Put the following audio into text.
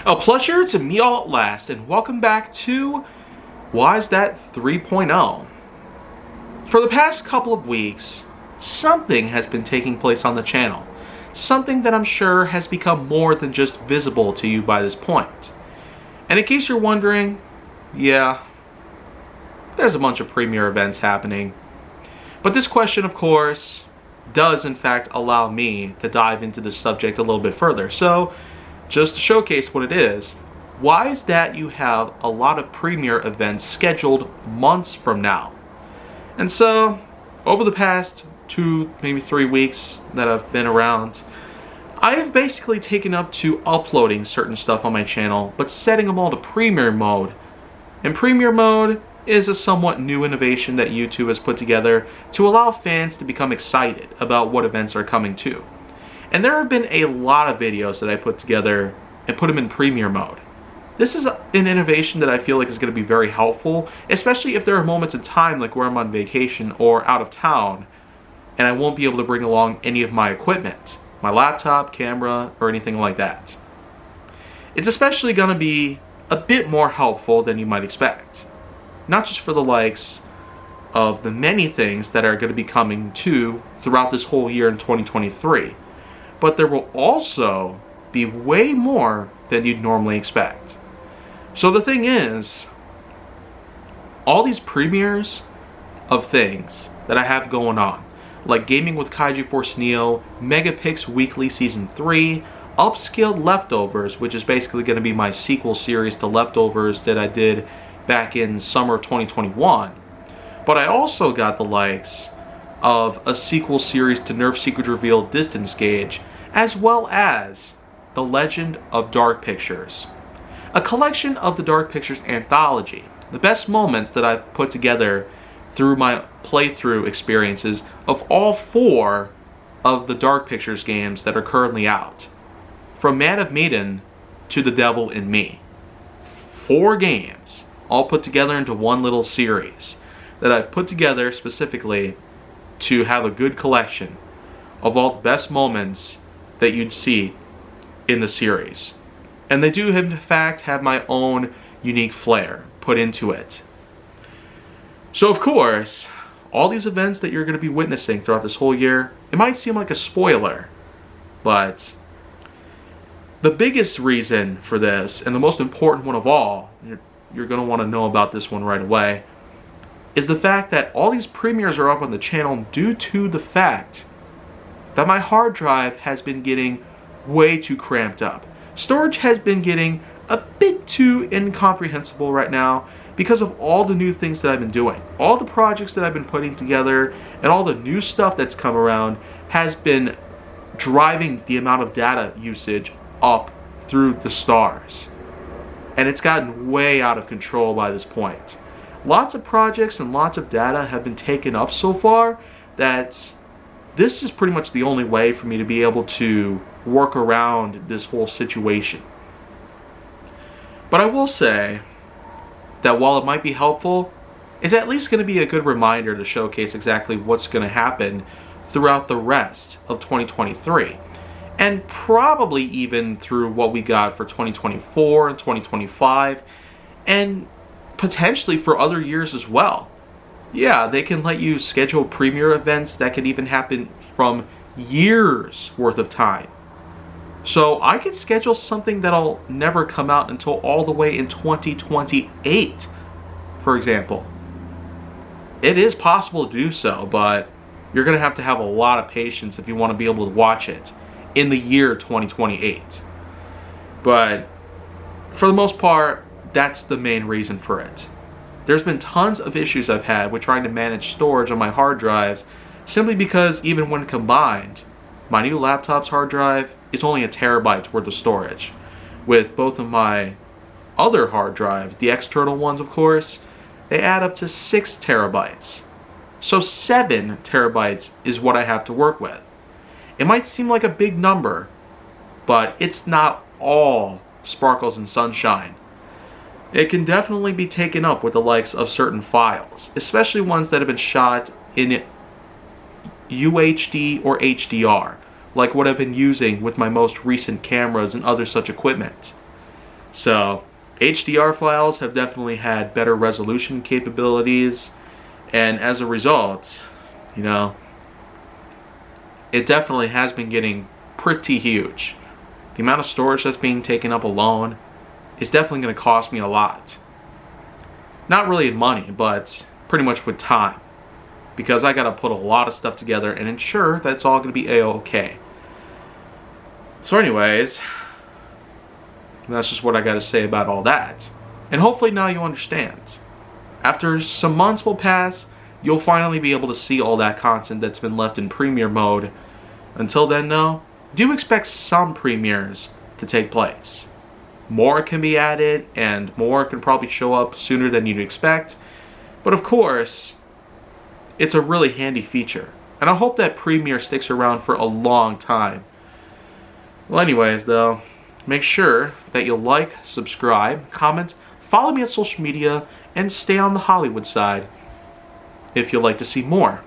A pleasure to meet all at last, and welcome back to Why Is That 3.0. For the past couple of weeks, something has been taking place on the channel. Something that I'm sure has become more than just visible to you by this point. And in case you're wondering, yeah, there's a bunch of premiere events happening. But this question, of course, does in fact allow me to dive into the subject a little bit further. So, just to showcase what it is, why is that you have a lot of premiere events scheduled months from now? And so, over the past 2, maybe 3 weeks that I've been around, I have basically taken up to uploading certain stuff on my channel, but setting them all to premiere mode. And premiere mode is a somewhat new innovation that YouTube has put together to allow fans to become excited about what events are coming to. And there have been a lot of videos that I put together and put them in premiere mode. This is an innovation that I feel like is going to be very helpful, especially if there are moments in time like where I'm on vacation or out of town and I won't be able to bring along any of my equipment, my laptop, camera, or anything like that. It's especially going to be a bit more helpful than you might expect. Not just for the likes of the many things that are going to be coming to throughout this whole year in 2023, but there will also be way more than you'd normally expect. So the thing is, all these premieres of things that I have going on, like Gaming with Kaiju Force Neo, Megapix Weekly Season 3, Upscaled Leftovers, which is basically going to be my sequel series to Leftovers that I did back in summer of 2021. But I also got the likes of a sequel series to Nerf Secret Reveal Distance Gauge, as well as The Legend of Dark Pictures, a collection of the Dark Pictures anthology, the best moments that I've put together through my playthrough experiences of all 4 of the Dark Pictures games that are currently out, from Man of Medan to The Devil in Me. 4 games, all put together into one little series that I've put together specifically to have a good collection of all the best moments that you'd see in the series. And they do in fact have my own unique flair put into it. So of course, all these events that you're going to be witnessing throughout this whole year, it might seem like a spoiler, but the biggest reason for this, and the most important one of all, you're going to want to know about this one right away, is the fact that all these premieres are up on the channel due to the fact that my hard drive has been getting way too cramped up. Storage has been getting a bit too incomprehensible right now because of all the new things that I've been doing. All the projects that I've been putting together and all the new stuff that's come around has been driving the amount of data usage up through the stars. And it's gotten way out of control by this point. Lots of projects and lots of data have been taken up so far that this is pretty much the only way for me to be able to work around this whole situation. But I will say that while it might be helpful, it's at least going to be a good reminder to showcase exactly what's going to happen throughout the rest of 2023. And probably even through what we got for 2024 and 2025, and potentially for other years as well. Yeah, they can let you schedule premiere events that could even happen from years worth of time. So I could schedule something that'll never come out until all the way in 2028, for example. It is possible to do so, but you're going to have a lot of patience if you want to be able to watch it in the year 2028. But for the most part, that's the main reason for it. There's been tons of issues I've had with trying to manage storage on my hard drives, simply because even when combined, my new laptop's hard drive is only 1 terabyte worth of storage. With both of my other hard drives, the external ones of course, they add up to 6 terabytes. So 7 terabytes is what I have to work with. It might seem like a big number, but it's not all sparkles and sunshine. It can definitely be taken up with the likes of certain files, especially ones that have been shot in UHD or HDR, like what I've been using with my most recent cameras and other such equipment. So HDR files have definitely had better resolution capabilities, and as a result, you know, it definitely has been getting pretty huge. The amount of storage that's being taken up alone is definitely going to cost me a lot. Not really in money, but pretty much with time, because I got to put a lot of stuff together and ensure that it's all going to be a-okay. So anyways, that's just what I got to say about all that. And hopefully now you understand. After some months will pass, you'll finally be able to see all that content that's been left in premiere mode. Until then, though, do expect some premieres to take place. More can be added, and more can probably show up sooner than you'd expect. But of course, it's a really handy feature, and I hope that Premiere sticks around for a long time. Well, anyways, though, make sure that you like, subscribe, comment, follow me on social media, and stay on the Hollywood side if you'd like to see more.